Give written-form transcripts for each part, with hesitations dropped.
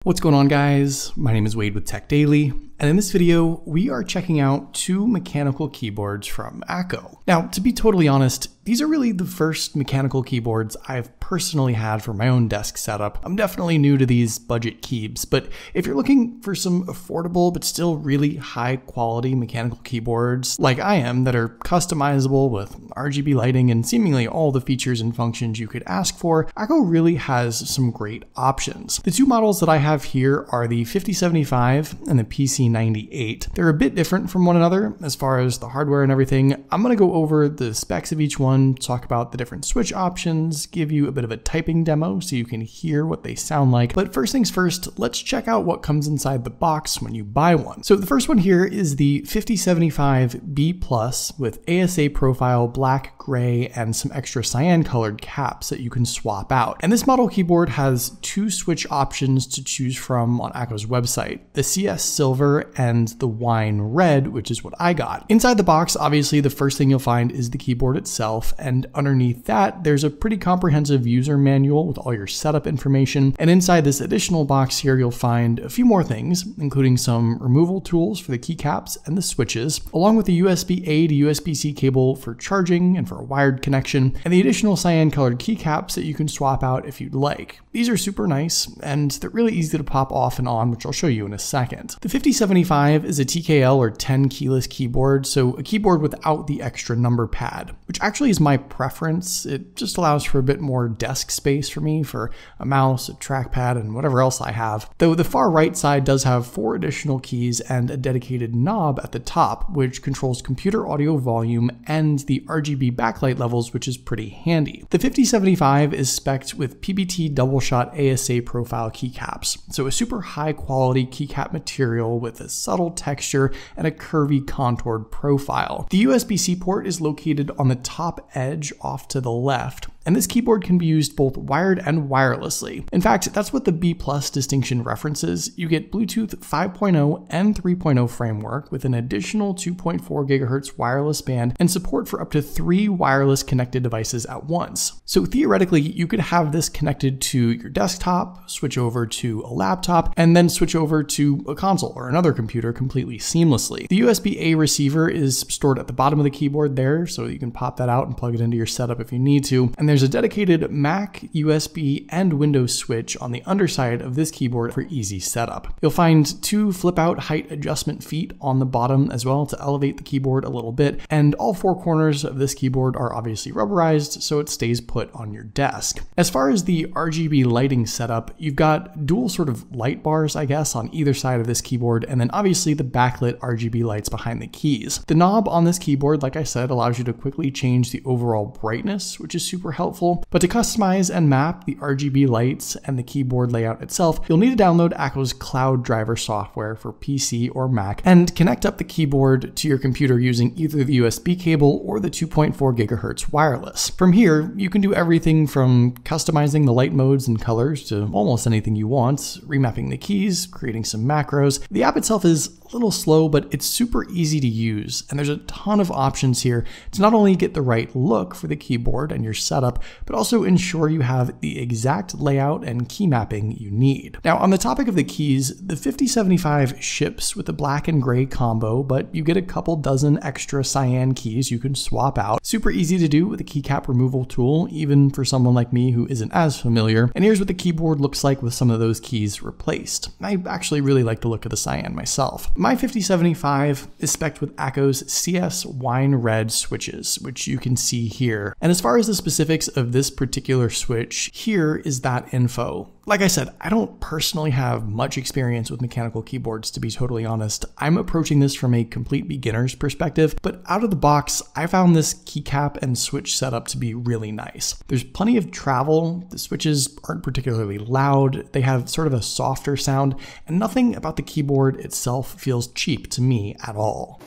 What's going on, guys? My name is Wade with TechDaily, and in this video, we are checking out two mechanical keyboards from Akko. Now, to be totally honest, these are really the first mechanical keyboards I've personally had for my own desk setup. I'm definitely new to these budget keys, but if you're looking for some affordable but still really high quality mechanical keyboards like I am that are customizable with RGB lighting and seemingly all the features and functions you could ask for, Akko really has some great options. The two models that I have here are the 5075 and the PC98. They're a bit different from one another as far as the hardware and everything. I'm going to go over the specs of each one, talk about the different switch options, give you a bit of a typing demo so you can hear what they sound like. But first things first, let's check out what comes inside the box when you buy one. So the first one here is the 5075B Plus with ASA profile, black, gray, and some extra cyan colored caps that you can swap out. And this model keyboard has two switch options to choose from on Akko's website, the CS Silver and the Wine Red, which is what I got. Inside the box, obviously the first thing you'll find is the keyboard itself, and underneath that there's a pretty comprehensive user manual with all your setup information. And inside this additional box here you'll find a few more things, including some removal tools for the keycaps and the switches, along with a USB-A to USB-C cable for charging and for a wired connection, and the additional cyan colored keycaps that you can swap out if you'd like. These are super nice and they're really easy to pop off and on, which I'll show you in a second. The 5075 is a TKL or 10 keyless keyboard, so a keyboard without the extra number pad, which actually is my preference. It just allows for a bit more desk space for me for a mouse, a trackpad, and whatever else I have. Though the far right side does have 4 additional keys and a dedicated knob at the top, which controls computer audio volume and the RGB backlight levels, which is pretty handy. The 5075 is spec'd with PBT double shot ASA profile keycaps, so a super high quality keycap material with a subtle texture and a curvy contoured profile. The USB-C port is located on the top edge off to the left, and this keyboard can be used both wired and wirelessly. In fact, that's what the B Plus distinction references. You get Bluetooth 5.0 and 3.0 framework with an additional 2.4 GHz wireless band and support for up to 3 wireless connected devices at once. So theoretically, you could have this connected to your desktop, switch over to a laptop, and then switch over to a console or another computer completely seamlessly. The USB-A receiver is stored at the bottom of the keyboard there, so you can pop that out and plug it into your setup if you need to. And there's a dedicated Mac, USB, and Windows switch on the underside of this keyboard for easy setup. You'll find 2 flip-out height adjustment feet on the bottom as well to elevate the keyboard a little bit, and all 4 corners of this keyboard are obviously rubberized so it stays put on your desk. As far as the RGB lighting setup, you've got dual sort of light bars, I guess, on either side of this keyboard, and then obviously the backlit RGB lights behind the keys. The knob on this keyboard, like I said, allows you to quickly change the overall brightness, which is super helpful, but to customize and map the RGB lights and the keyboard layout itself, you'll need to download Akko's Cloud Driver software for PC or Mac and connect up the keyboard to your computer using either the USB cable or the 2.4 GHz wireless. From here, you can do everything from customizing the light modes and colors to almost anything you want, remapping the keys, creating some macros. The app itself is a little slow, but it's super easy to use, and there's a ton of options here to not only get the right look for the keyboard and your setup, but also ensure you have the exact layout and key mapping you need. Now, on the topic of the keys, the 5075 ships with the black and gray combo, but you get a couple dozen extra cyan keys you can swap out. Super easy to do with a keycap removal tool, even for someone like me who isn't as familiar. And here's what the keyboard looks like with some of those keys replaced. I actually really like the look of the cyan myself. My 5075 is spec'd with Akko's CS Wine Red switches, which you can see here. And as far as the specifics of this particular switch, here is that info. Like I said, I don't personally have much experience with mechanical keyboards, to be totally honest. I'm approaching this from a complete beginner's perspective, but out of the box, I found this keycap and switch setup to be really nice. There's plenty of travel, the switches aren't particularly loud, they have sort of a softer sound, and nothing about the keyboard itself feels cheap to me at all.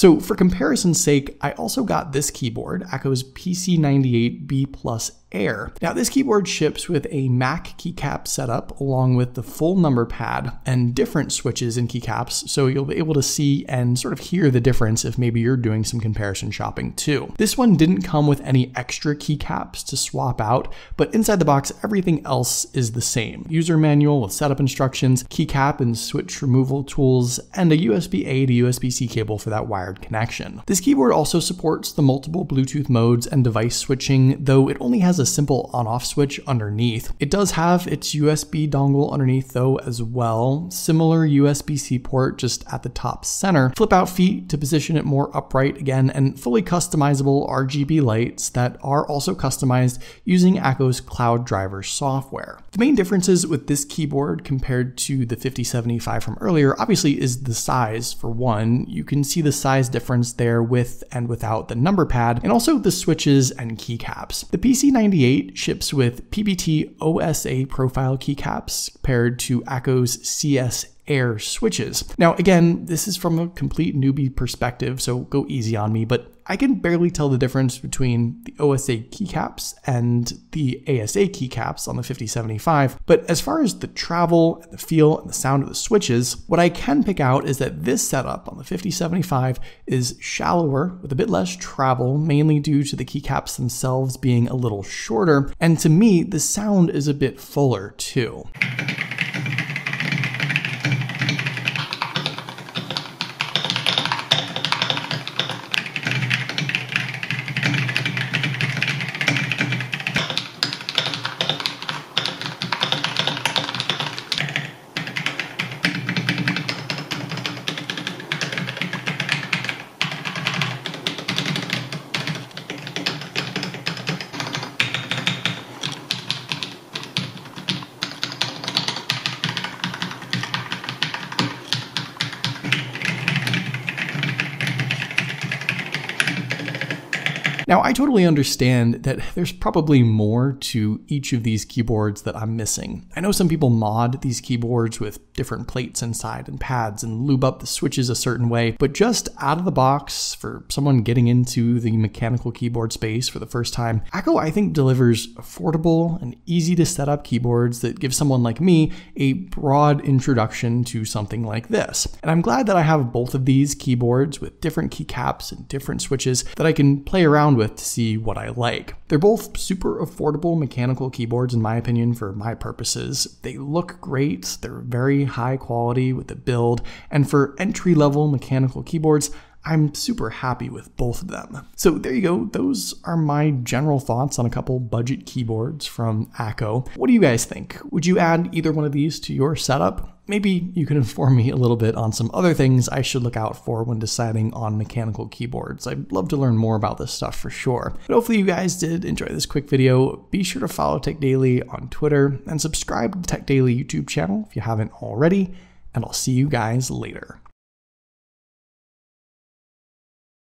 So for comparison's sake, I also got this keyboard, Akko's PC98B Plus Air. Now this keyboard ships with a Mac keycap setup along with the full number pad and different switches and keycaps, so you'll be able to see and sort of hear the difference if maybe you're doing some comparison shopping too. This one didn't come with any extra keycaps to swap out, but inside the box everything else is the same. User manual with setup instructions, keycap and switch removal tools, and a USB-A to USB-C cable for that wired connection. This keyboard also supports the multiple Bluetooth modes and device switching, though it only has a simple on-off switch underneath. It does have its USB dongle underneath though as well, similar USB-C port just at the top center, flip out feet to position it more upright again, and fully customizable RGB lights that are also customized using Akko's Cloud Driver software. The main differences with this keyboard compared to the 5075 from earlier obviously is the size. For one, you can see the size difference there with and without the number pad, and also the switches and keycaps. The PC98 ships with PBT OSA profile keycaps paired to Akko's CS Air switches. Now again, this is from a complete newbie perspective, so go easy on me, but I can barely tell the difference between the OSA keycaps and the ASA keycaps on the 5075. But as far as the travel and the feel and the sound of the switches, what I can pick out is that this setup on the 5075 is shallower with a bit less travel, mainly due to the keycaps themselves being a little shorter. And to me, the sound is a bit fuller too. Now, I totally understand that there's probably more to each of these keyboards that I'm missing. I know some people mod these keyboards with different plates inside and pads and lube up the switches a certain way, but just out of the box for someone getting into the mechanical keyboard space for the first time, Akko I think delivers affordable and easy to set up keyboards that give someone like me a broad introduction to something like this. And I'm glad that I have both of these keyboards with different keycaps and different switches that I can play around with to see what I like. They're both super affordable mechanical keyboards in my opinion for my purposes. They look great, they're very high quality with the build, and for entry-level mechanical keyboards, I'm super happy with both of them. So there you go, those are my general thoughts on a couple budget keyboards from Akko. What do you guys think? Would you add either one of these to your setup? Maybe you can inform me a little bit on some other things I should look out for when deciding on mechanical keyboards. I'd love to learn more about this stuff for sure. But hopefully you guys did enjoy this quick video. Be sure to follow TechDaily on Twitter and subscribe to the TechDaily YouTube channel if you haven't already, and I'll see you guys later.